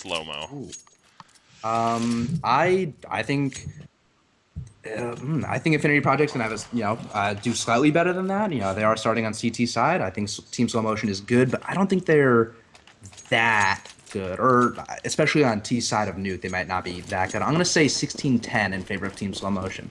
slow-mo? Ooh. I think Infinity Project's gonna have do slightly better than that. They are starting on CT side. I think Team Slow Motion is good, but I don't think they're that good, or especially on T side of Nuke, they might not be that good. I'm gonna say 16-10 in favor of Team Slow Motion.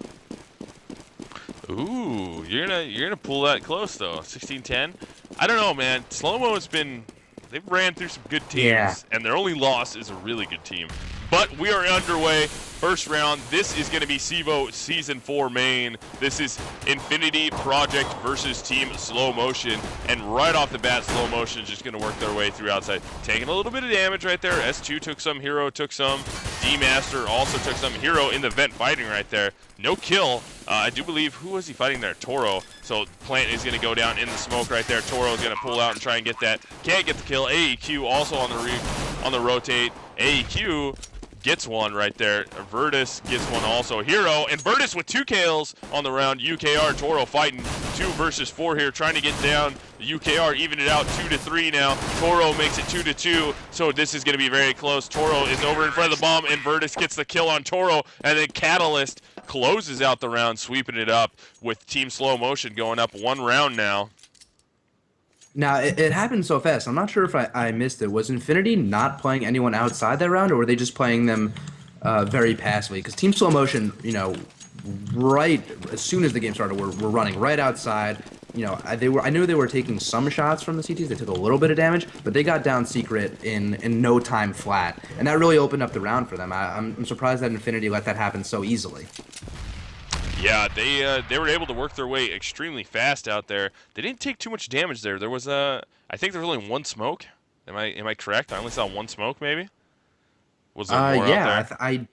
Ooh, you're gonna pull that close though. 16-10. I don't know, man. Slow-mo has been. They've ran through some good teams, Yeah. and their only loss is a really good team. But we are underway. First round. This is going to be CEVO Season 4 main. This is Infinity Project versus Team Slow Motion. And right off the bat, Slow Motion is just going to work their way through outside. Taking a little bit of damage right there. S2 took some. Hero took some. D-Master also took some. Hero in the vent fighting right there. No kill. I do believe, who was he fighting there? Toro. So Plant is going to go down in the smoke right there. Toro is going to pull out and try and get that. Can't get the kill. AEQ also on the rotate. AEQ gets one right there. Virtus gets one also. Hero and Virtus with 2 kills on the round. UKR Toro fighting 2 versus 4 here, trying to get down. UKR even it out 2-3 now. Toro makes it 2-2, so this is going to be very close. Toro is over in front of the bomb, and Virtus gets the kill on Toro, and then Catalyst closes out the round, sweeping it up with Team Slow Motion going up 1 round now. Now, it happened so fast. I'm not sure if I missed it. Was Infinity not playing anyone outside that round, or were they just playing them very passively? Because Team Slow Motion, right as soon as the game started, were running right outside. I knew they were taking some shots from the CTs. They took a little bit of damage, but they got down secret in no time flat, and that really opened up the round for them. I'm surprised that Infinity let that happen so easily. Yeah, they were able to work their way extremely fast out there. They didn't take too much damage there. There was I think there was only 1 smoke. Am I correct? I only saw 1 smoke, maybe. Was there more out there?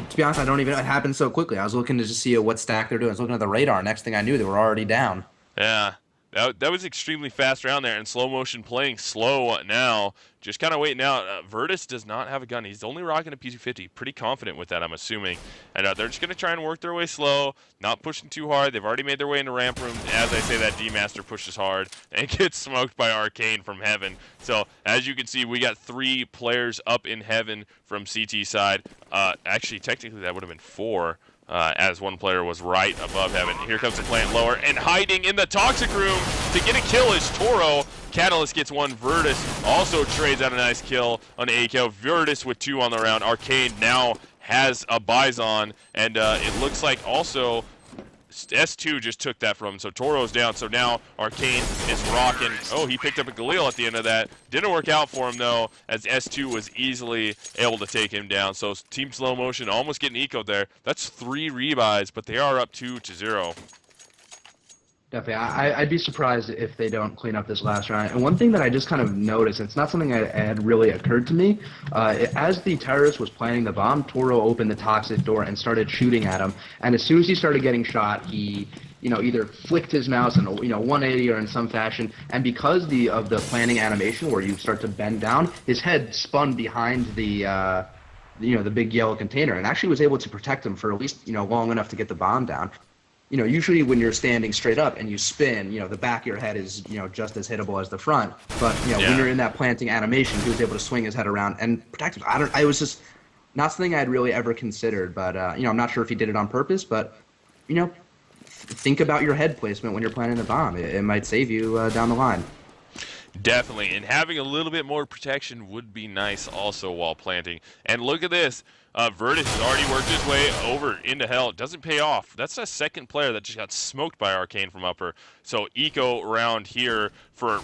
To be honest, I don't even. It happened so quickly. I was looking to just see what stack they're doing. I was looking at the radar. Next thing I knew, they were already down. Yeah, that was extremely fast around there, and Slow Motion playing slow now, just kind of waiting out. Virtus does not have a gun. He's only rocking a P250. Pretty confident with that, I'm assuming. And they're just going to try and work their way slow, not pushing too hard. They've already made their way into ramp room. As I say, that D-Master pushes hard and gets smoked by Arcane from Heaven. So, as you can see, we got 3 players up in Heaven from CT side. Actually, technically, that would have been 4. As 1 player was right above Heaven. Here comes the Plant lower, and hiding in the Toxic Room to get a kill is Toro. Catalyst gets 1. Virtus also trades out a nice kill on AQ. Virtus with 2 on the round. Arcane now has a Bison, and it looks like also S2 just took that from him, so Toro's down. So now Arcane is rocking. Oh, he picked up a Galil at the end of that. Didn't work out for him, though, as S2 was easily able to take him down. So Team Slow Motion almost getting ecoed there. That's 3 rebuys, but they are up 2-0. Definitely. I'd be surprised if they don't clean up this last round. And one thing that I just kind of noticed, it's not something that had really occurred to me, as the terrorist was planting the bomb, Toro opened the toxic door and started shooting at him. And as soon as he started getting shot, he either flicked his mouse in a 180 or in some fashion, and because of the planning animation where you start to bend down, his head spun behind the the big yellow container, and actually was able to protect him for at least long enough to get the bomb down. Usually when you're standing straight up and you spin, the back of your head is, just as hittable as the front. But, when you're in that planting animation, he was able to swing his head around and protect him. I was just not something I'd really ever considered, but, I'm not sure if he did it on purpose, but, think about your head placement when you're planting the bomb. It might save you down the line. Definitely, and having a little bit more protection would be nice also while planting. And look at this. Virtus has already worked his way over into hell. It doesn't pay off. That's a 2nd player that just got smoked by Arcane from upper. So eco round here for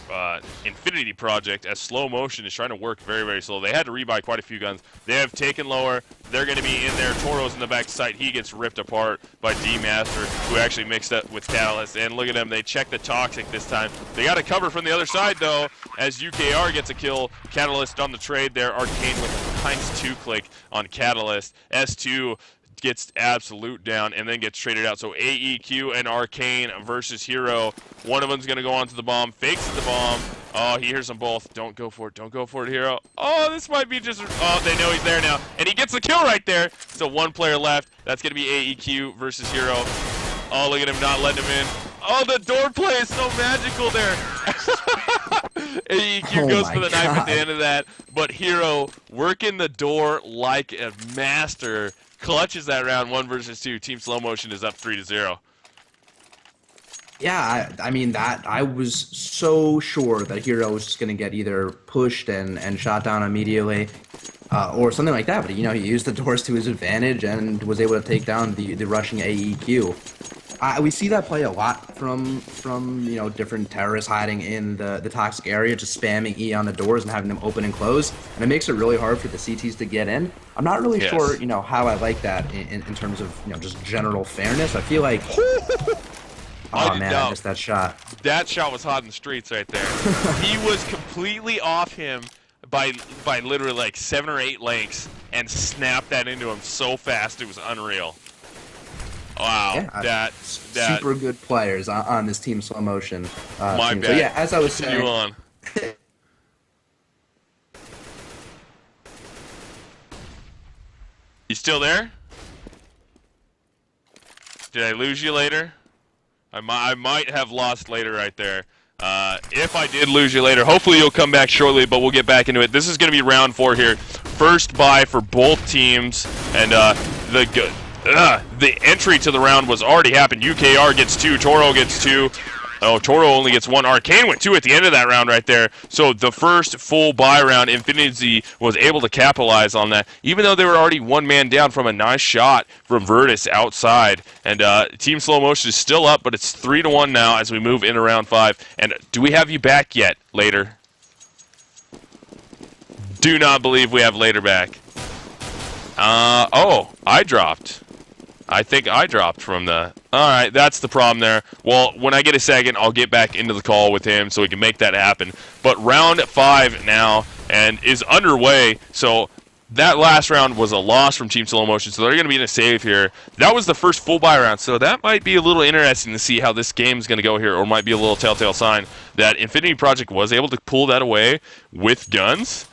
Infinity Project as Slow Motion is trying to work very, very slow. They had to rebuy quite a few guns. They have taken lower. They're going to be in there. Toro's in the back site. He gets ripped apart by D-Master, who actually mixed up with Catalyst. And look at them. They check the Toxic this time. They got to cover from the other side, though, as UKR gets a kill. Catalyst on the trade there. Arcane with a nice 2-click on Catalyst. S2 gets absolute down and then gets traded out. So AEQ and Arcane versus Hero. One of them's going to go onto the bomb, fakes the bomb. Oh, he hears them both. Don't go for it. Don't go for it, Hero. Oh, this might be just... Oh, they know he's there now. And he gets the kill right there. So 1 player left. That's going to be AEQ versus Hero. Oh, look at him not letting him in. Oh, the door play is so magical there. AEQ Oh goes my for the knife at the God. end of that, but Hero working the door like a master, clutches that round 1 versus 2. Team Slow Motion is up 3-0. Yeah, I mean that I was so sure that Hero was just gonna get either pushed and shot down immediately, or something like that. But he used the doors to his advantage and was able to take down the rushing AEQ. We see that play a lot from different terrorists hiding in the toxic area, just spamming E on the doors and having them open and close, and it makes it really hard for the CTs to get in. I'm not really sure, Yes. how I like that in terms of just general fairness. I feel like, I oh man, I missed that shot. That shot was hot in the streets right there. He was completely off him by literally like 7 or 8 lengths and snapped that into him so fast it was unreal. Wow, Yeah, that super good players on this team Slow Motion my team. bad. So yeah, as I was Continue saying, on. You still there? Did I lose you later? I might have lost later right there. If I did lose you later, hopefully you'll come back shortly, but we'll get back into it. This is going to be round 4 here. First bye for both teams, and the entry to the round was already happened. UKR gets 2, Toro gets 2. Oh, Toro only gets 1. Arcane went 2 at the end of that round right there. So the first full buy round, Infinity was able to capitalize on that, even though they were already 1 man down from a nice shot from Virtus outside. And Team Slow Motion is still up, but it's 3-1 now as we move into round 5. And do we have you back yet, later? Do not believe we have later back. Oh, I dropped. I think I dropped from the... Alright, that's the problem there. Well, when I get a second, I'll get back into the call with him so we can make that happen. But round 5 now and is underway, so that last round was a loss from Team Slow Motion, so they're going to be in a save here. That was the first full buy round, so that might be a little interesting to see how this game is going to go here, or might be a little telltale sign that Infinity Project was able to pull that away with guns.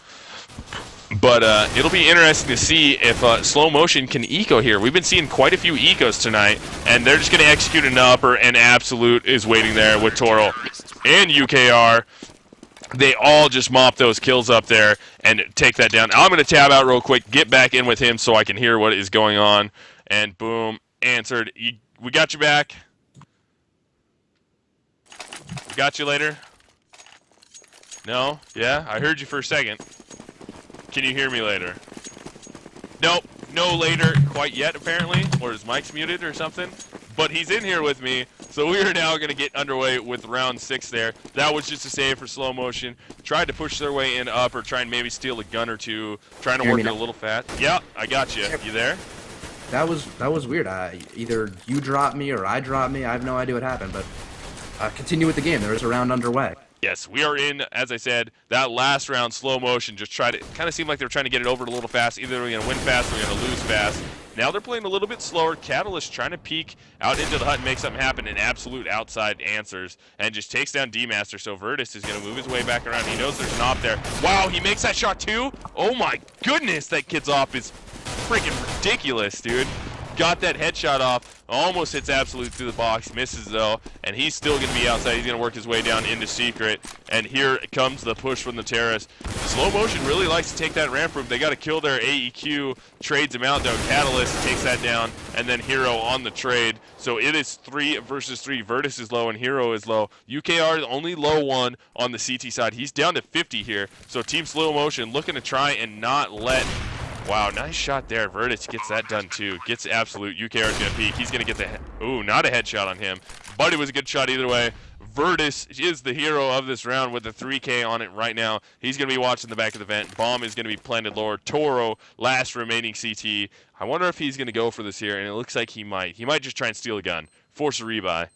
But it'll be interesting to see if Slow Motion can eco here. We've been seeing quite a few ecos tonight, and they're just going to execute an upper, and Absolute is waiting there with Toro and UKR. They all just mop those kills up there and take that down. I'm going to tab out real quick, get back in with him so I can hear what is going on. And boom, answered. We got you back. We got you later. No? Yeah? I heard you for a second. Can you hear me later? Nope, no later quite yet apparently, or his mic's muted or something. But he's in here with me, so we are now going to get underway with round 6 there. That was just a save for Slow Motion. Tried to push their way in up or try and maybe steal a gun or two. Trying to work it a little fast. Yeah, I got you. You there? that was weird. Either you dropped me or I dropped me. I have no idea what happened, but continue with the game. There is a round underway. Yes, we are in, as I said, that last round. Slow Motion just tried to, kind of seemed like they were trying to get it over a little fast. Either we're going to win fast or we're going to lose fast. Now they're playing a little bit slower. Catalyst trying to peek out into the hut and make something happen, and Absolute outside answers and just takes down D-Master. So Virtus is going to move his way back around. He knows there's an op there. Wow, he makes that shot too? Oh my goodness, that kid's op is freaking ridiculous, dude. Got that headshot off, almost hits Absolute through the box, misses though, and he's still going to be outside. He's going to work his way down into Secret, and here comes the push from the terrorists. Slow Motion really likes to take that ramp room. They got to kill their AEQ, trades him out though. Catalyst takes that down, and then Hero on the trade. So it is 3 versus 3. Virtus is low and Hero is low. UKR the only low one on the CT side. He's down to 50 here, so Team Slow Motion looking to try and not let... Wow, nice shot there. Virtus gets that done too. Gets Absolute. UKR's going to peek. He's going to get the... Ooh, not a headshot on him. But it was a good shot either way. Virtus is the hero of this round with a 3K on it right now. He's going to be watching the back of the vent. Bomb is going to be planted lower. Toro, last remaining CT. I wonder if he's going to go for this here, and it looks like he might. He might just try and steal a gun. Force a rebuy.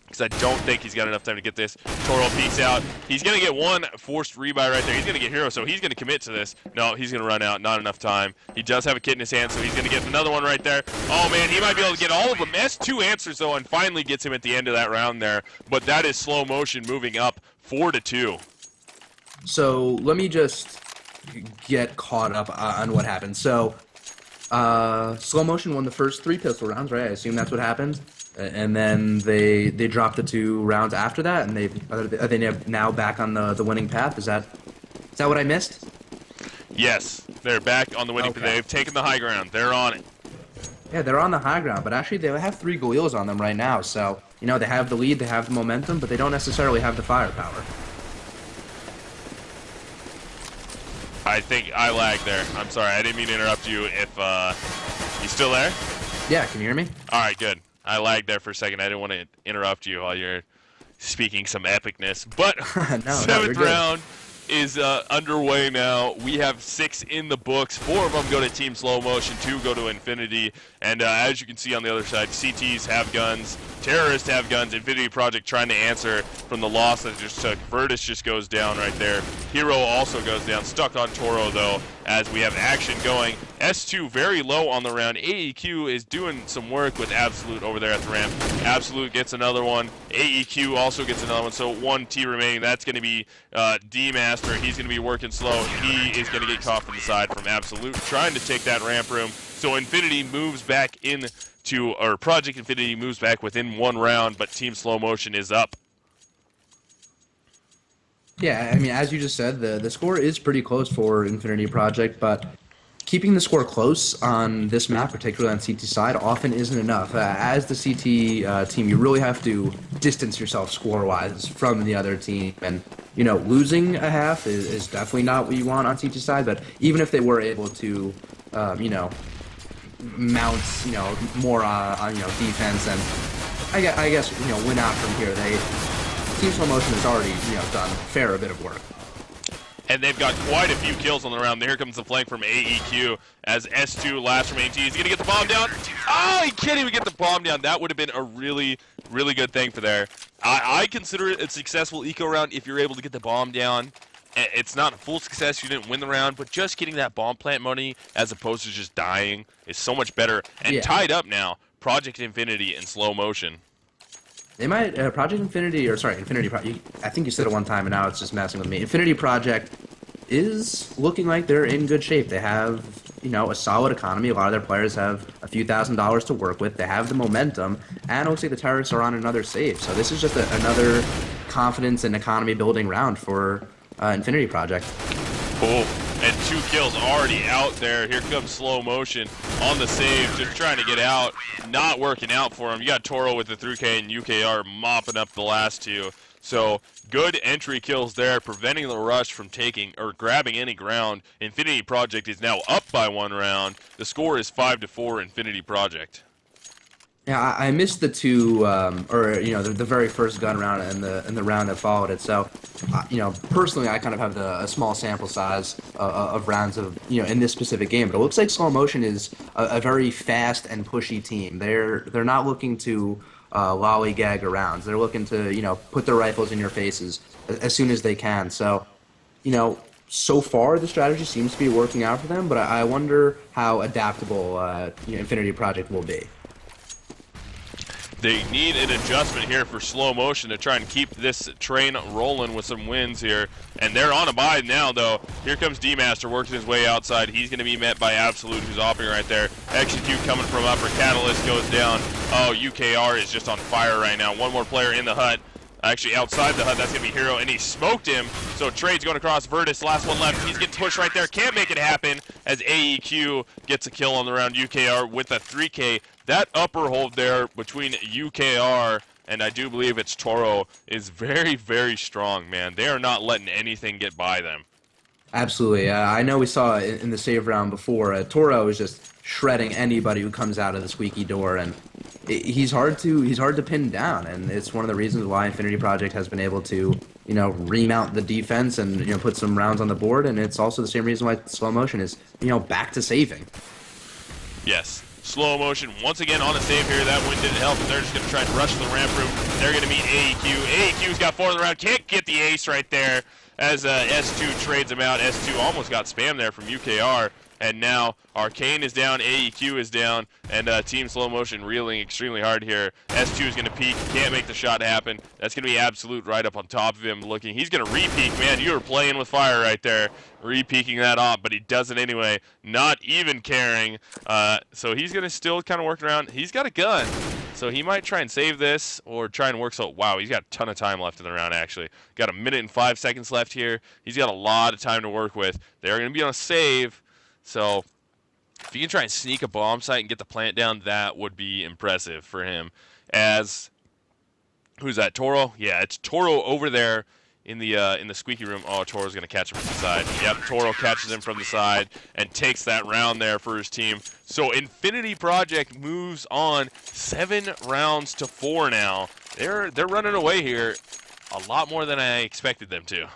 Because I don't think he's got enough time to get this. Toro peeks out. He's going to get one forced rebuy right there. He's going to get Hero, so he's going to commit to this. No, he's going to run out. Not enough time. He does have a kit in his hand, so he's going to get another one right there. Oh, man, he might be able to get all of them. Has 2 answers, though, and finally gets him at the end of that round there. But that is Slow Motion moving up 4-2. So let me just get caught up on what happened. So Slow Motion won the first 3 pistol rounds, right? I assume that's what happened. And then they dropped the 2 rounds after that, and are they now back on the winning path? Is that what I missed? Yes, they're back on the winning. Okay. They've taken the high ground. They're on it. Yeah, they're on the high ground, but actually they have 3 Galils on them right now. So they have the lead, they have the momentum, but they don't necessarily have the firepower. I think I lagged there. I'm sorry. I didn't mean to interrupt you. If you still there? Yeah, can you hear me? All right, good. I lagged there for a second. I didn't want to interrupt you while you're speaking some epicness. But No, seventh you're good. round is underway now. We have 6 in the books. 4 of them go to Team Slow Motion, 2 go to Infinity. And as you can see on the other side, CTs have guns, Terrorists have guns, Infinity Project trying to answer from the loss that just took. Virtus just goes down right there. Hero also goes down, stuck on Toro though, as we have action going. S2 very low on the round. AEQ is doing some work with Absolute over there at the ramp. Absolute gets another one. AEQ also gets another one. So 1 T remaining. That's going to be D-Master. He's going to be working slow. He is going to get caught from the side from Absolute, trying to take that ramp room. So Infinity moves back or Project Infinity moves back within 1 round, but Team Slow Motion is up. Yeah, I mean, as you just said, the score is pretty close for Infinity Project, but keeping the score close on this map, particularly on CT side, often isn't enough. As the CT team, you really have to distance yourself score-wise from the other team, and losing a half is definitely not what you want on CT side. But even if they were able to, mount more on defense, and I guess win out from here, Team Slow Motion has already done a fair bit of work. And they've got quite a few kills on the round. Here comes the flank from AEQ as S2 last remaining T. He's going to get the bomb down. Oh, he can't even get the bomb down. That would have been a really, really good thing for there. I consider it a successful eco round if you're able to get the bomb down. It's not a full success. You didn't win the round, but just getting that bomb plant money as opposed to just dying is so much better. And tied up now, Project Infinity in Slow Motion. They might Infinity Project. I think you said it one time, and now it's just messing with me. Infinity Project is looking like they're in good shape. They have a solid economy. A lot of their players have a few $1,000s to work with. They have the momentum, and it looks like the terrorists are on another save. So this is just another confidence and economy building round for Infinity Project. Cool. And 2 kills already out there. Here comes Slow Motion on the save, just trying to get out. Not working out for him. You got Toro with the 3K and UKR mopping up the last 2. So good entry kills there, preventing the rush from taking or grabbing any ground. Infinity Project is now up by 1 round. The score is 5-4 Infinity Project. Yeah, I missed the 2, the very first gun round and the round that followed it. So, personally, I kind of have a small sample size of rounds in this specific game. But it looks like Slow Motion is a very fast and pushy team. They're not looking to lollygag around. They're looking to put their rifles in your faces as soon as they can. So, so far the strategy seems to be working out for them. But I wonder how adaptable Infinity Project will be. They need an adjustment here for Slow Motion to try and keep this train rolling with some wins here. And they're on a buy now, though. Here comes D-Master working his way outside. He's going to be met by Absolute, who's offing right there. Execute coming from upper. Catalyst goes down. Oh, UKR is just on fire right now. 1 more player in the hut. Actually, outside the hut, that's going to be Hero, and he smoked him. So Trade's going across Virtus. Last one left. He's getting pushed right there. Can't make it happen as AEQ gets a kill on the round. UKR with a 3K. That upper hold there between UKR and I do believe it's Toro is very, very strong, man. They are not letting anything get by them. Absolutely. I know we saw in the save round before, Toro is just shredding anybody who comes out of the squeaky door, and he's hard to pin down, and it's one of the reasons why Infinity Project has been able to remount the defense and put some rounds on the board, and it's also the same reason why Slow Motion is back to saving. Yes. Slow Motion once again on a save here. That win didn't help, and they're just going to try and rush the ramp room. They're going to meet AEQ. AEQ's got 4 in the round. Can't get the ace right there as S2 trades him out. S2 almost got spammed there from UKR. And now Arcane is down, AEQ is down, and Team Slow Motion reeling extremely hard here. S2 is going to peek, can't make the shot happen. That's going to be Absolute right up on top of him looking. He's going to re-peek, man. You were playing with fire right there, re-peeking that off, but he does it anyway, not even caring. So he's going to still kind of work around. He's got a gun. So he might try and save this or try and work. So, wow, he's got a ton of time left in the round, actually. Got 1 minute and 5 seconds left here. He's got a lot of time to work with. They're going to be on a save. So if he can try and sneak a bomb site and get the plant down, that would be impressive for him. As, who's that, Toro? Yeah, it's Toro over there in the squeaky room. Oh, Toro's going to catch him from the side. Yep, Toro catches him from the side and takes that round there for his team. So Infinity Project moves on 7 rounds to 4 now. They're running away here a lot more than I expected them to.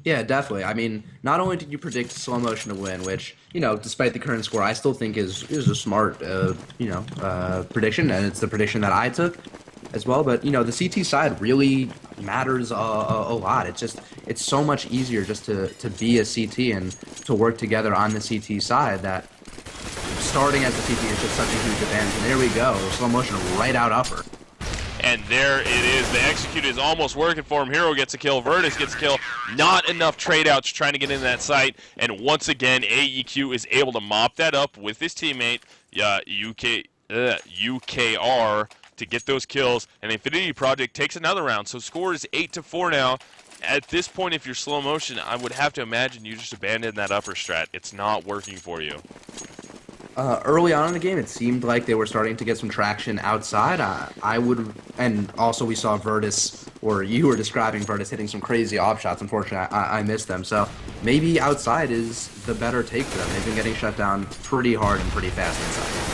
Yeah, definitely. I mean, not only did you predict slow motion to win, which, despite the current score, I still think is a smart, prediction, and it's the prediction that I took as well. But, the CT side really matters a lot. It's so much easier just to be a CT and to work together on the CT side that starting as a CT is just such a huge advantage. And there we go, slow motion right out upper. And there it is. The execute is almost working for him. Hero gets a kill. Virtus gets a kill. Not enough trade outs trying to get into that site. And once again, AEQ is able to mop that up with his teammate, UKR, to get those kills. And Infinity Project takes another round. So score is 8-4 now. At this point, if you're slow motion, I would have to imagine you just abandon that upper strat. It's not working for you. Early on in the game, it seemed like they were starting to get some traction outside. And also we saw Virtus, or you were describing Virtus hitting some crazy off shots. Unfortunately, I missed them. So maybe outside is the better take for them. They've been getting shut down pretty hard and pretty fast inside.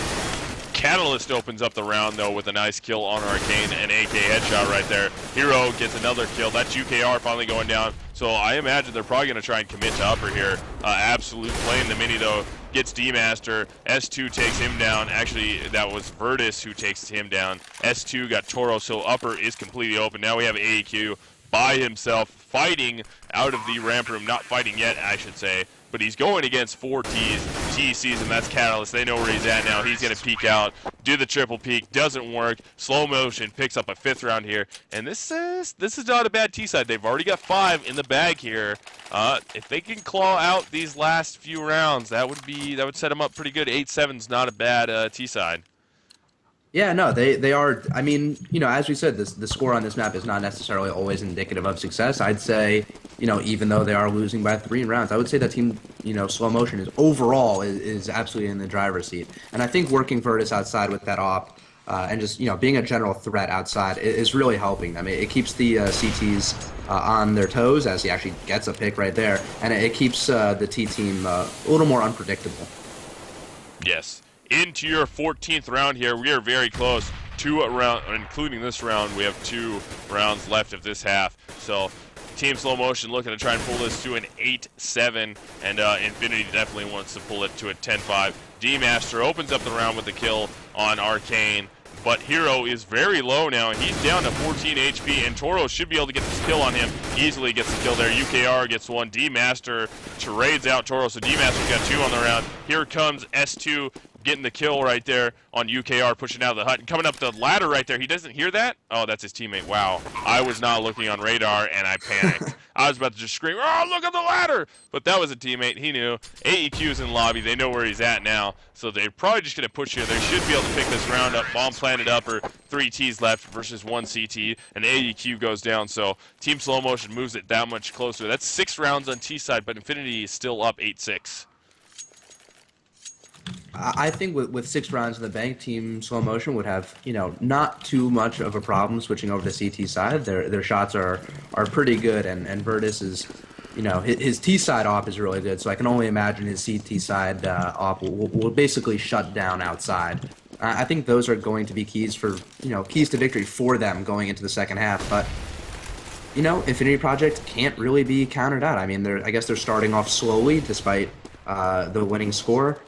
Catalyst opens up the round, though, with a nice kill on Arcane and AK headshot right there. Hero gets another kill. That's UKR finally going down. So I imagine they're probably going to try and commit to upper here. Absolute playing the mini, though. Gets D-Master. S2 takes him down. Actually, that was Virtus who takes him down. S2 got Toro, so upper is completely open. Now we have AEQ by himself fighting out of the ramp room. Not fighting yet, I should say. But he's going against 4 Ts. T sees him, that's Catalyst. They know where he's at now. He's going to peek out, do the triple peek. Doesn't work. Slow motion, picks up a 5th round here. And this is not a bad T side. They've already got 5 in the bag here. If they can claw out these last few rounds, that would set them up pretty good. 8-7's not a bad T side. Yeah, no, they are. I mean, as we said, the score on this map is not necessarily always indicative of success. I'd say, even though they are losing by 3 rounds, I would say that team, slow motion is overall is absolutely in the driver's seat. And I think working Virtus outside with that op and just being a general threat outside is really helping them. It keeps the CTs on their toes as he actually gets a pick right there, and it keeps the T team a little more unpredictable. Yes. Into your 14th round here. We are very close to a round, including this round. We have 2 rounds left of this half. So Team Slow Motion looking to try and pull this to an 8-7, and Infinity definitely wants to pull it to a 10-5. D-Master opens up the round with the kill on Arcane, but Hero is very low now. He's down to 14 HP, and Toro should be able to get this kill on him. Easily gets the kill there. UKR gets 1. D-Master trades out Toro, so D-Master's got 2 on the round. Here comes S2 getting the kill right there on UKR, pushing out of the hut. And coming up the ladder right there. He doesn't hear that? Oh, that's his teammate. Wow. I was not looking on radar, and I panicked. I was about to just scream, oh, look at the ladder! But that was a teammate. He knew. AEQ's in lobby. They know where he's at now. So they're probably just going to push here. They should be able to pick this round up. Bomb planted upper. 3 Ts left versus 1 CT. And AEQ goes down. So Team Slow Motion moves it that much closer. That's 6 rounds on T side, but Infinity is still up 8-6. I think with 6 rounds in the bank, Team Slow Motion would have, not too much of a problem switching over to CT side. Their shots are pretty good, and Virtus is, his T side op is really good. So I can only imagine his CT side op will basically shut down outside. I think those are going to be keys to victory for them going into the second half. But Infinity Project can't really be countered out. I mean, I guess they're starting off slowly despite the winning score.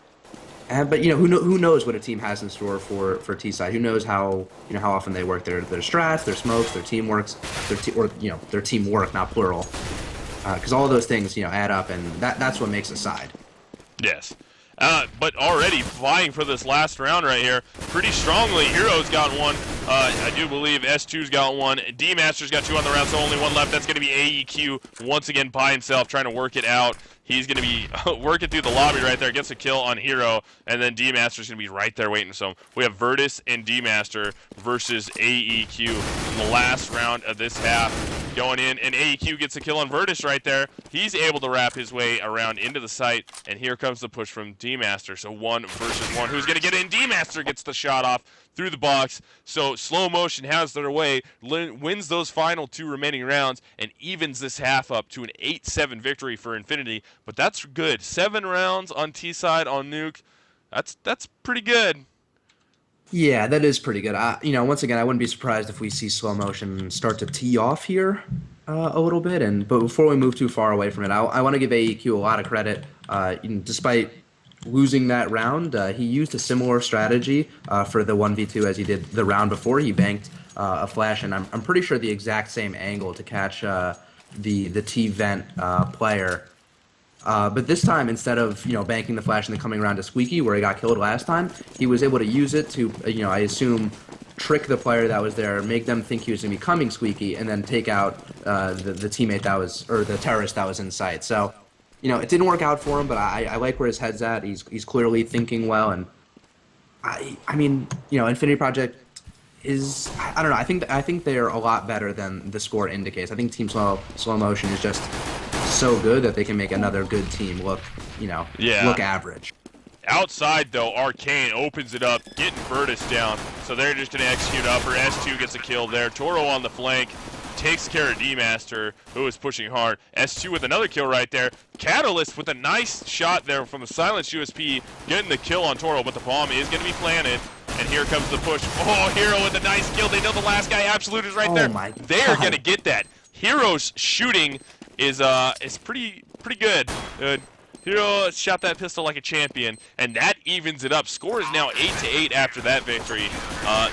But who knows what a team has in store for T side? Who knows how often they work their strats, their smokes, their teamworks, their teamwork, not plural, because all of those things add up, and that's what makes a side. Yes. But already vying for this last round right here pretty strongly. Hero's got 1. I do believe S2's got 1. D-Master's got 2 on the round, so only 1 left. That's going to be AEQ once again by himself trying to work it out. He's going to be working through the lobby right there, gets a kill on Hero, and then D-Master's going to be right there waiting. So we have Virtus and D-Master versus AEQ in the last round of this half going in, and AEQ gets a kill on Virtus right there. He's able to wrap his way around into the site, and here comes the push from D-Master. So 1 versus 1. Who's going to get in? D-Master gets the shot off through the box. So Slow Motion has their way, wins those final 2 remaining rounds, and evens this half up to an 8-7 victory for Infinity. But that's good. 7 rounds on T side on Nuke. That's pretty good. Yeah, that is pretty good. Once again, I wouldn't be surprised if we see Slow Motion start to tee off here a little bit. But before we move too far away from it, I want to give AEQ a lot of credit. Despite losing that round, he used a similar strategy for the 1v2 as he did the round before. He banked a flash, and I'm pretty sure the exact same angle to catch the T-Vent player. But this time, instead of banking the flash and then coming around to Squeaky, where he got killed last time, he was able to use it to, I assume, trick the player that was there, make them think he was going to be coming Squeaky, and then take out the teammate that was, or the terrorist that was in sight. So, it didn't work out for him, but I like where his head's at. He's clearly thinking well, and Infinity Project is, I don't know. I think they're a lot better than the score indicates. I think Team Slow Motion is just so good that they can make another good team look average. Outside, though, Arcane opens it up, getting Virtus down, so they're just going to execute upper. S2 gets a kill there. Toro on the flank takes care of D-Master, who is pushing hard. S2 with another kill right there. Catalyst with a nice shot there from the silenced USP, getting the kill on Toro, but the bomb is going to be planted. And here comes the push. Oh, Hero with a nice kill. They know the last guy, Absolute, is right there. They are going to get that. Hero's shooting is pretty good. Hero shot that pistol like a champion, and that evens it up. Score is now 8-8 after that victory.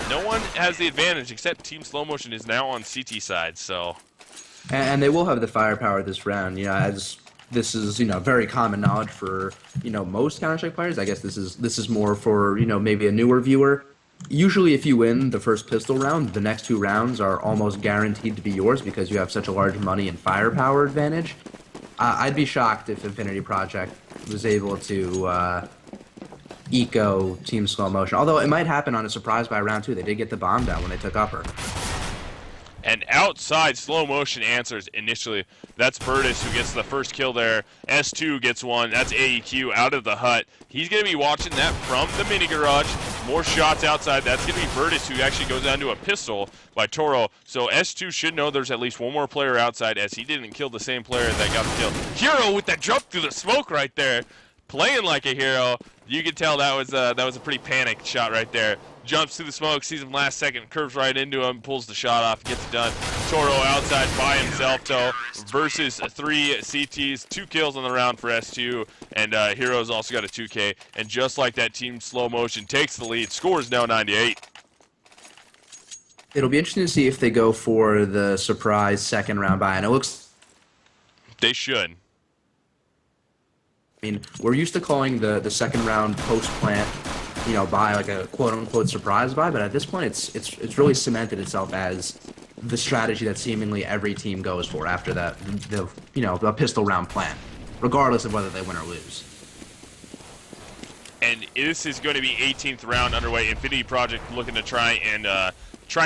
No one has the advantage except Team Slow Motion is now on CT side. So, and they will have the firepower this round. As this is very common knowledge for most Counter-Strike players. I guess this is more for maybe a newer viewer. Usually, if you win the first pistol round, the next 2 rounds are almost guaranteed to be yours because you have such a large money and firepower advantage. I'd be shocked if Infinity Project was able to eco Team Slow Motion. Although it might happen on a surprise by round 2. They did get the bomb down when they took upper. And outside, Slow Motion answers initially. That's Virtus who gets the first kill there. S2 gets one. That's AEQ out of the hut. He's going to be watching that from the mini garage. More shots outside. That's going to be Virtus who actually goes down to a pistol by Toro. So S2 should know there's at least one more player outside as he didn't kill the same player that got the kill. Hero with that jump through the smoke right there. Playing like a hero. You can tell that was a pretty panicked shot right there. Jumps through the smoke, sees him last second, curves right into him, pulls the shot off, gets it done. Toro outside by himself, though, versus 3 CTs, 2 kills on the round for S2, and Hero's also got a 2K. And just like that, Team Slow Motion takes the lead. Score is now 98. It'll be interesting to see if they go for the surprise second round buy, and it looks... They should. We're used to calling the second round post-plant buy like a quote-unquote surprise buy, but at this point it's really cemented itself as the strategy that seemingly every team goes for after the pistol round plan, regardless of whether they win or lose. And this is going to be 18th round underway. Infinity Project looking to try and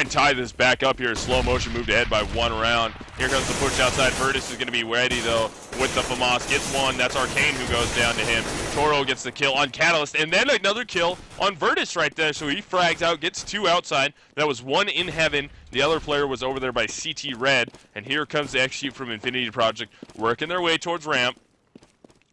tie this back up here. Slow Motion moved ahead by 1 round. Here comes the push outside. Virtus is going to be ready, though, with the FAMAS. Gets one. That's Arcane who goes down to him. Toro gets the kill on Catalyst, and then another kill on Virtus right there. So he frags out, gets 2 outside. That was 1 in heaven. The other player was over there by CT Red. And here comes the execute from Infinity Project, working their way towards ramp.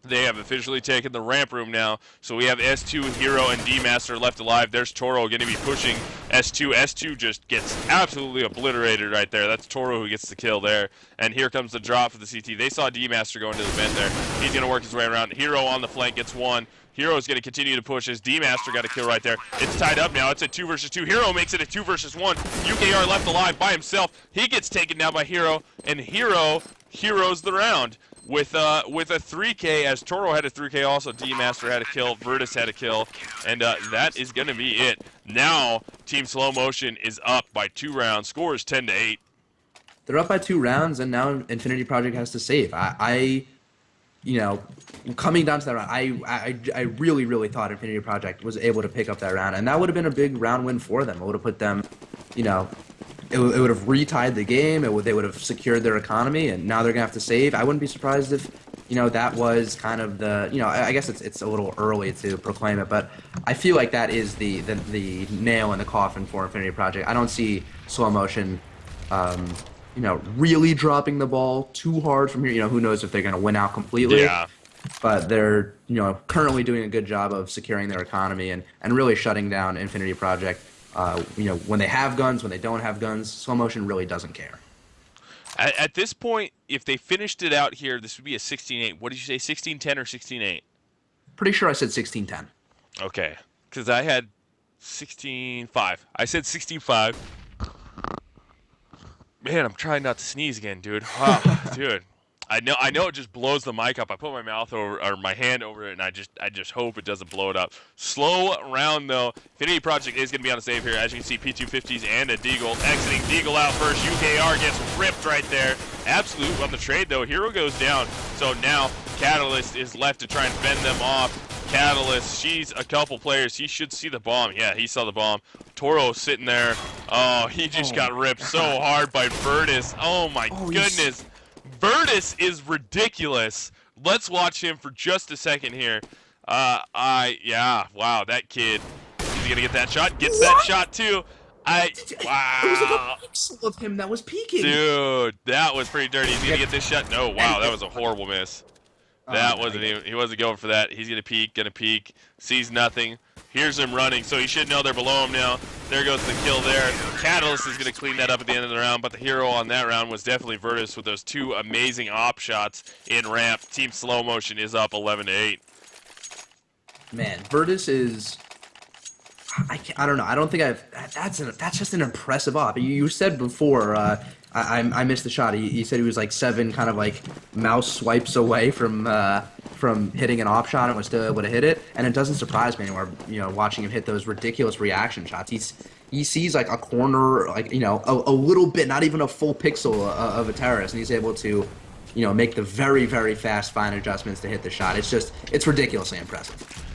They have officially taken the ramp room now, so we have S2, Hero, and D-Master left alive. There's Toro going to be pushing S2. S2 just gets absolutely obliterated right there. That's Toro who gets the kill there. And here comes the drop for the CT. They saw D-Master go into the vent there. He's going to work his way around. Hero on the flank gets 1. Hero's going to continue to push as D-Master got a kill right there. It's tied up now. It's a 2 versus 2. Hero makes it a 2 versus 1. UKR left alive by himself. He gets taken down by Hero, and Hero's the round. With a 3K, as Toro had a 3K also, D-Master had a kill, Virtus had a kill, and that is going to be it. Now, Team Slow Motion is up by 2 rounds. Score is 10-8. They're up by 2 rounds, and now Infinity Project has to save. you know, coming down to that round, I really, really thought Infinity Project was able to pick up that round, and that would have been a big round win for them. It would have put them, you know, it would have retied the game. They would have secured their economy, and now they're gonna have to save. I wouldn't be surprised if, you know, that was kind of the, you know, I guess it's a little early to proclaim it, but I feel like that is the nail in the coffin for Infinity Project. I don't see slow motion, you know, really dropping the ball too hard from here. You know, who knows if they're gonna win out completely. Yeah. But they're, you know, currently doing a good job of securing their economy and really shutting down Infinity Project. You know, when they have guns, when they don't have guns, slow motion really doesn't care. At this point, if they finished it out here, this would be a 16-8. What did you say, 16-10 or 16-8? Pretty sure I said 16-10. Okay, because I had 16-5. I said 16-5. Man, I'm trying not to sneeze again, dude. Wow, dude. I know it just blows the mic up. I put my mouth over or my hand over it, and I just hope it doesn't blow it up. Slow round though. Infinity Project is going to be on a save here. As you can see, P250s and a Deagle exiting. Deagle out first. UKR gets ripped right there. Absolute on the trade though. Hero goes down. So now Catalyst is left to try and fend them off. Catalyst, she's a couple players. He should see the bomb. Yeah, he saw the bomb. Toro sitting there. Oh, he just got ripped so hard by Virtus. Oh my goodness. Virtus is ridiculous. Let's watch him for just a second here. Yeah, wow, that kid. He's gonna get that shot. Gets that shot too. Wow. It was like a pixel of him that was peeking. Dude, that was pretty dirty. He's gonna get this shot. No, wow, that was a horrible miss. That wasn't even. He wasn't going for that. He's gonna peek. Sees nothing. Here's him running, so he should know they're below him now. There goes the kill there. Catalyst is going to clean that up at the end of the round, but the hero on that round was definitely Virtus with those two amazing op shots in ramp. Team Slow Motion is up 11-8. Man, Virtus is... I don't know. I don't think that's just an impressive op. You said before, I missed the shot. He said he was like 7 kind of like mouse swipes away from hitting an op shot and was still able to hit it. And it doesn't surprise me anymore, you know, watching him hit those ridiculous reaction shots. He sees like a corner, like, you know, a little bit, not even a full pixel of a terrorist, and he's able to, you know, make the very, very fast fine adjustments to hit the shot. It's ridiculously impressive.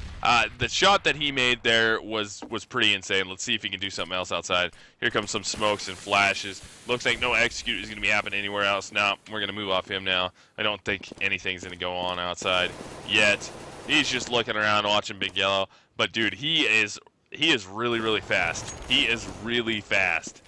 The shot that he made there was pretty insane. Let's see if he can do something else outside. Here comes some smokes and flashes. Looks like no execute is going to be happening anywhere else. Now we're going to move off him now. I don't think anything's going to go on outside yet. He's just looking around, watching Big Yellow. But dude, he is really, really fast. He is really fast.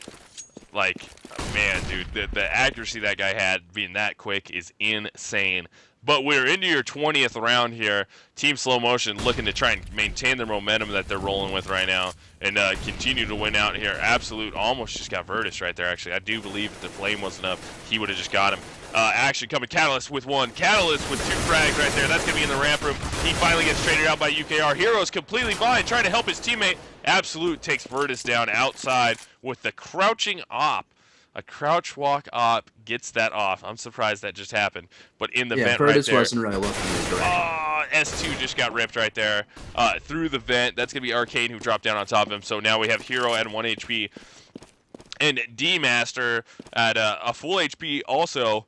Like, man, dude, the accuracy that guy had being that quick is insane. But we're into your 20th round here. Team Slow Motion looking to try and maintain their momentum that they're rolling with right now and continue to win out here. Absolute almost just got Virtus right there, actually. I do believe if the flame wasn't up, he would have just got him. Action coming. Catalyst with 1. Catalyst with 2 frags right there. That's going to be in the ramp room. He finally gets traded out by UKR. Hero's completely blind, trying to help his teammate. Absolute takes Virtus down outside with the crouching op. A crouch walk op gets that off. I'm surprised that just happened. But in the vent right there. Virtus wasn't really looking in this direction. Oh, S2 just got ripped right there through the vent. That's going to be Arcane who dropped down on top of him. So now we have Hero at 1 HP. And D-Master at a full HP also.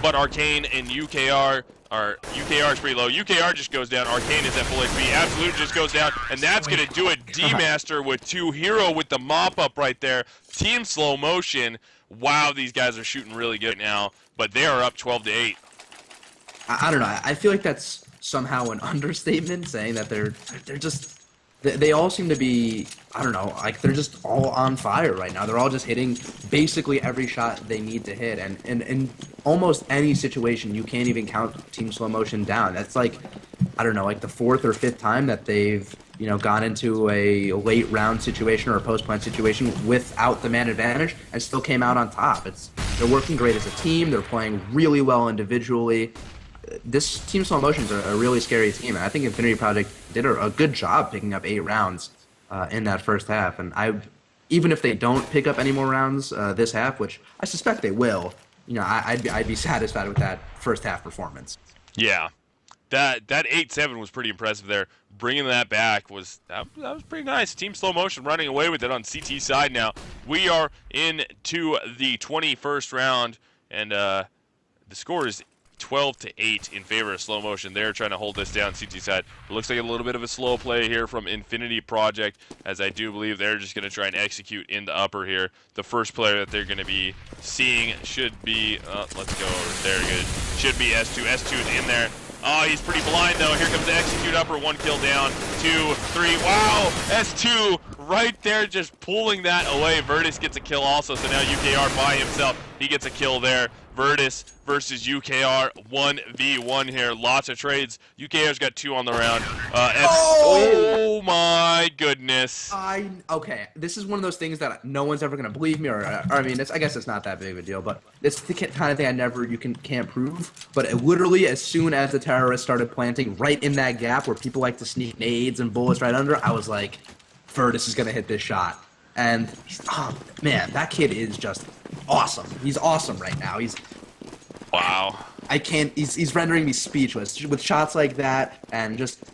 But Arcane and UKR is pretty low. UKR just goes down. Arcane is at full HP. Absolute just goes down. And that's going to do it. D-Master with 2. Hero with the mop-up right there. Team Slow Motion. Wow, these guys are shooting really good now. But they are up 12-8. I don't know. I feel like that's somehow an understatement, saying that they're just... They all seem to be, I don't know, like they're just all on fire right now. They're all just hitting basically every shot they need to hit. And in almost any situation, you can't even count Team Slow Motion down. That's like, I don't know, like the 4th or 5th time that they've, you know, gone into a late round situation or a post-plant situation without the man advantage and still came out on top. They're working great as a team. They're playing really well individually. This Team Slow Motion is a really scary team, and I think Infinity Project did a good job picking up 8 rounds in that first half. And even if they don't pick up any more rounds this half, which I suspect they will, you know, I'd be satisfied with that first half performance. Yeah, that 8-7 was pretty impressive there. Bringing that back was pretty nice. Team Slow Motion running away with it on CT side now. We are into the 21st round, and the score is 12-8 in favor of slow motion. They're trying to hold this down CT side. It looks like a little bit of a slow play here from Infinity Project, as I do believe they're just going to try and execute in the upper here. The first player that they're going to be seeing should be, let's go over there, good. Should be S2. S2 is in there. Oh, he's pretty blind though. Here comes the execute upper, 1 kill down, 2, 3. Wow, S2 right there just pulling that away. Virtus gets a kill also, so now UKR by himself, he gets a kill there. Virtus versus UKR, 1v1 here. Lots of trades. UKR's got 2 on the round. Oh my goodness. Okay, this is one of those things that no one's ever gonna believe me, or I mean, I guess it's not that big of a deal, but it's the kind of thing you can't prove. But it literally, as soon as the terrorists started planting right in that gap where people like to sneak nades and bullets right under, I was like, Virtus is gonna hit this shot. And oh man, that kid is just awesome. He's awesome right now. Wow. I can't. He's rendering me speechless with shots like that, and just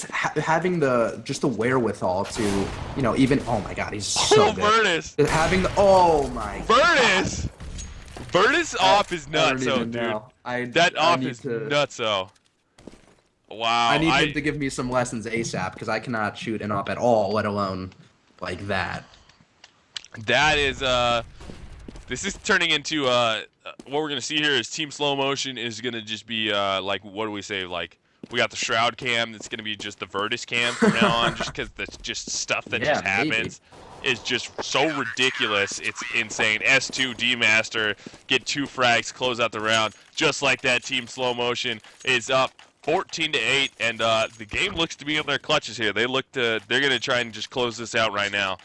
having the wherewithal to even. Oh my God, he's so good. Virtus. Having the Virtus. God. Virtus off is nuts, dude. That off is nutso. Wow. I need him to give me some lessons ASAP because I cannot shoot an op at all, let alone like that. That is this is turning into what we're gonna see here is Team Slow Motion is gonna just be like, what do we say, like we got the Shroud cam that's gonna be just the Virtus cam from now on, just because that's just stuff that just happens. Is just so ridiculous. It's insane. S2 D-Master get 2 frags, close out the round, just like that. Team Slow Motion is up 14-8, and the game looks to be in their clutches here. They're gonna try and just close this out right now.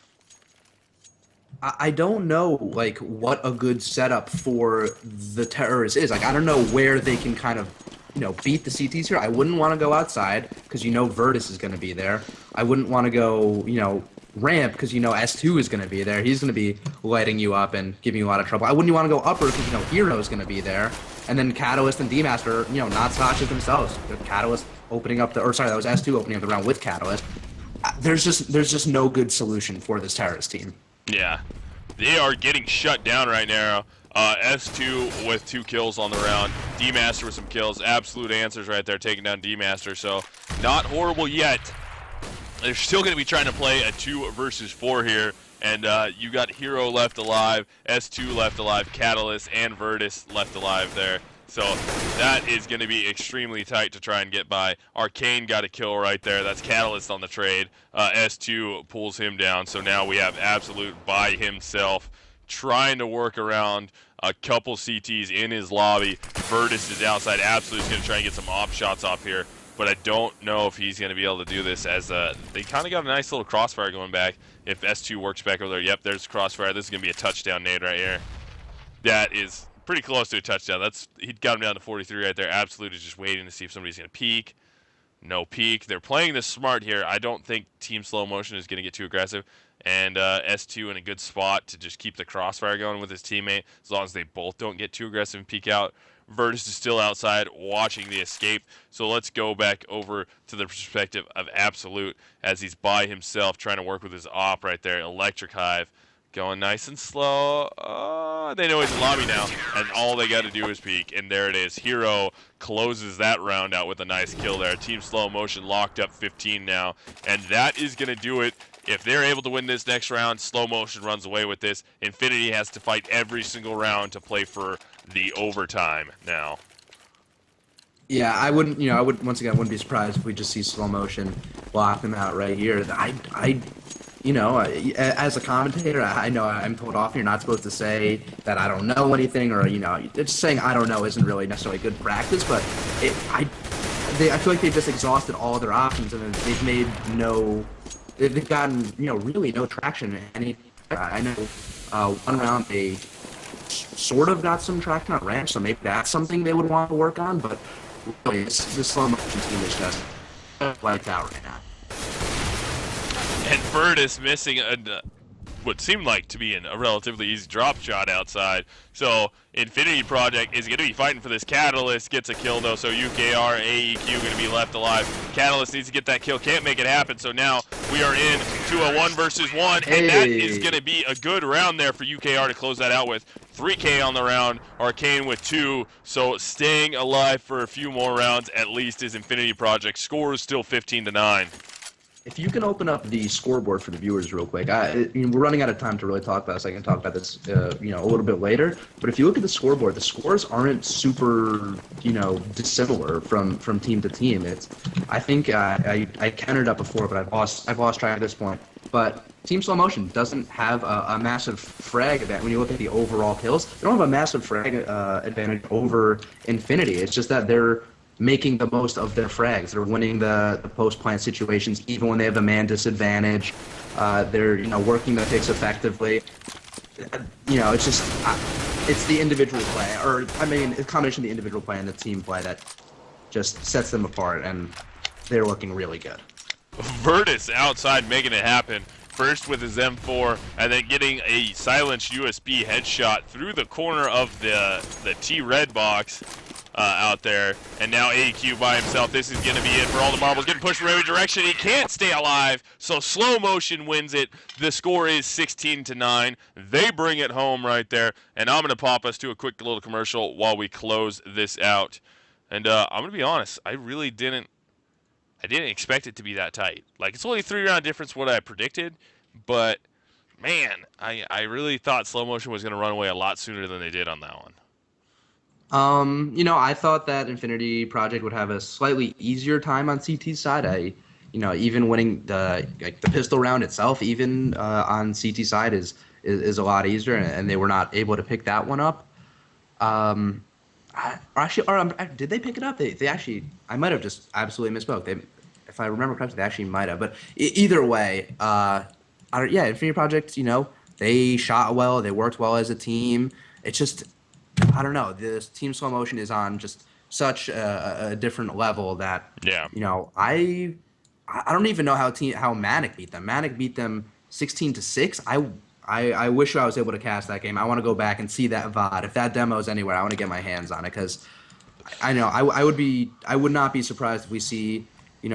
I don't know like what a good setup for the terrorists is. Like I don't know where they can kind of beat the CTs here. I wouldn't want to go outside because Virtus is going to be there. I wouldn't want to go ramp because S2 is going to be there. He's going to be lighting you up and giving you a lot of trouble. I wouldn't want to go upper because Hero is going to be there. And then Catalyst and D-Master, not Sasha themselves. Catalyst opening up that was S2 opening up the round with Catalyst. There's just no good solution for this terrorist team. Yeah, they are getting shut down right now. S2 with 2 kills on the round. D-Master with some kills. Absolute answers right there, taking down D-Master. So not horrible yet. They're still going to be trying to play a 2 versus 4 here. And you got Hero left alive, S2 left alive, Catalyst and Virtus left alive there. So that is going to be extremely tight to try and get by. Arcane got a kill right there. That's Catalyst on the trade. S2 pulls him down. So now we have Absolute by himself trying to work around a couple CTs in his lobby. Virtus is outside. Absolute is going to try and get some op shots off here. But I don't know if he's going to be able to do this, as they kind of got a nice little crossfire going back. If S2 works back over there, yep, there's crossfire. This is going to be a touchdown nade right here. That is pretty close to a touchdown. He got him down to 43 right there. Absolute is just waiting to see if somebody's going to peek. No peek. They're playing this smart here. I don't think Team Slow Motion is going to get too aggressive. And S2 in a good spot to just keep the crossfire going with his teammate, as long as they both don't get too aggressive and peek out. Virtus is still outside watching the escape. So let's go back over to the perspective of Absolute as he's by himself trying to work with his op right there. Electric Hive going nice and slow. They know he's in lobby now, and all they got to do is peek, and there it is. Hero closes that round out with a nice kill there. Team Slow Motion locked up 15 now, and that is going to do it. If they're able to win this next round, Slow Motion runs away with this. Infinity has to fight every single round to play for the overtime now. Yeah, I wouldn't be surprised if we just see Slow Motion lock them out right here. As a commentator, I know I'm told off. You're not supposed to say that I don't know anything, or just saying I don't know isn't really necessarily good practice. But I feel like they've just exhausted all their options, and they've gotten really no traction. I know one round they sort of got some traction on ranch, so maybe that's something they would want to work on. But really, this Slow Motion team is just lights out right now. And Virtus missing what seemed like to be a relatively easy drop shot outside. So Infinity Project is going to be fighting for this. Catalyst gets a kill though, so UKR, AEQ going to be left alive. Catalyst needs to get that kill, can't make it happen, so now we are in to a 1 versus 1, and that is going to be a good round there for UKR to close that out with. 3K on the round, Arcane with 2, so staying alive for a few more rounds at least is Infinity Project. Score is still 15-9. If you can open up the scoreboard for the viewers real quick, we're running out of time to really talk about this. I can talk about this, a little bit later. But if you look at the scoreboard, the scores aren't super, dissimilar from team to team. I think I counted up before, but I've lost track at this point. But Team Slow Motion doesn't have a massive frag advantage. When you look at the overall kills, they don't have a massive frag advantage over Infinity. It's just that they're making the most of their frags. They're winning the post-plant situations even when they have a man disadvantage. They're working the picks effectively. It's just it's the individual play, or I mean, a combination of the individual play and the team play that just sets them apart, and they're looking really good. Virtus outside making it happen. First with his M4, and then getting a silenced USB headshot through the corner of the T-Red box. Out there, and now AQ by himself. This is going to be it for all the marbles. Getting pushed in every direction. He can't stay alive, so Slow Motion wins it. The score is 16-9. They bring it home right there, and I'm going to pop us to a quick little commercial while we close this out. And I'm going to be honest, I really didn't expect it to be that tight. Like, it's only a 3-round difference what I predicted, but man, I really thought Slow Motion was going to run away a lot sooner than they did on that one. I thought that Infinity Project would have a slightly easier time on CT's side. Even winning the pistol round itself, even on CT side is a lot easier, and they were not able to pick that one up. Did they pick it up? They actually, I might have just absolutely misspoke. If I remember correctly, they actually might have. But either way, Infinity Project, they shot well, they worked well as a team. It's just, I don't know. This Team Slow Motion is on just such a different level that I don't even know how Manic beat them. Manic beat them 16-6. I wish I was able to cast that game. I want to go back and see that VOD. If that demo is anywhere, I want to get my hands on it, because I know I would not be surprised if we see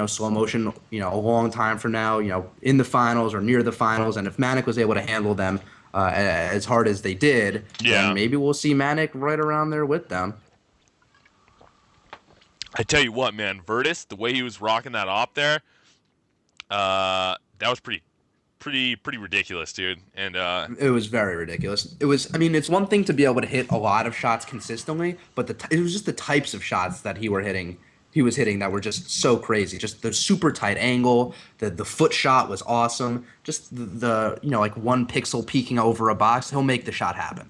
Slow Motion a long time from now in the finals or near the finals, and if Manic was able to handle them as hard as they did, then maybe we'll see Manic right around there with them. I tell you what, man, Virtus, the way he was rocking that op there, that was pretty ridiculous, dude. And it was very ridiculous. It's one thing to be able to hit a lot of shots consistently, but it was just the types of shots that he was hitting that were just so crazy. Just the super tight angle, the foot shot was awesome. Just the 1 pixel peeking over a box, he'll make the shot happen.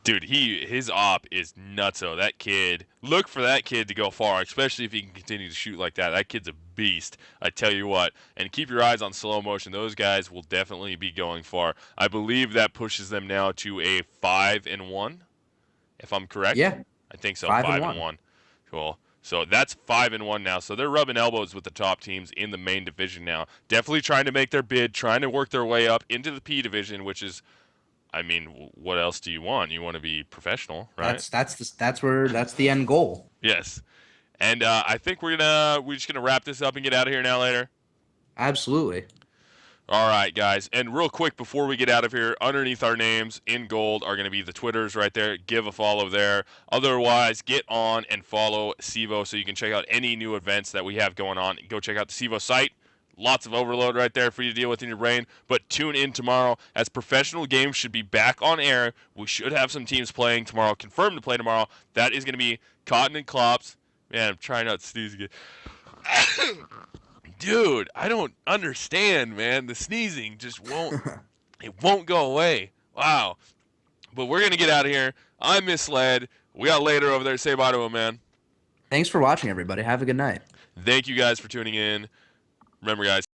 Dude, his op is nutso. That kid, look for that kid to go far, especially if he can continue to shoot like that. That kid's a beast, I tell you what. And keep your eyes on Slow Motion. Those guys will definitely be going far. I believe that pushes them now to a 5-1, if I'm correct. Yeah, I think so. 5-1. Cool. So that's 5-1 now. So they're rubbing elbows with the top teams in the main division now. Definitely trying to make their bid, trying to work their way up into the P division, which is, I mean, what else do you want? You want to be professional, right? That's the end goal. Yes. And I think we're just gonna wrap this up and get out of here now later. Absolutely. All right, guys. And real quick before we get out of here, underneath our names in gold are going to be the Twitters right there. Give a follow there. Otherwise, get on and follow CEVO so you can check out any new events that we have going on. Go check out the CEVO site. Lots of overload right there for you to deal with in your brain. But tune in tomorrow as professional games should be back on air. We should have some teams playing tomorrow, confirmed to play tomorrow. That is going to be Cotton and Klops. Man, I'm trying not to sneeze again. Dude, I don't understand, man. The sneezing just won't go away. Wow. But we're going to get out of here. I'm misled. We got Later over there. Say bye to him, man. Thanks for watching, everybody. Have a good night. Thank you guys for tuning in. Remember, guys,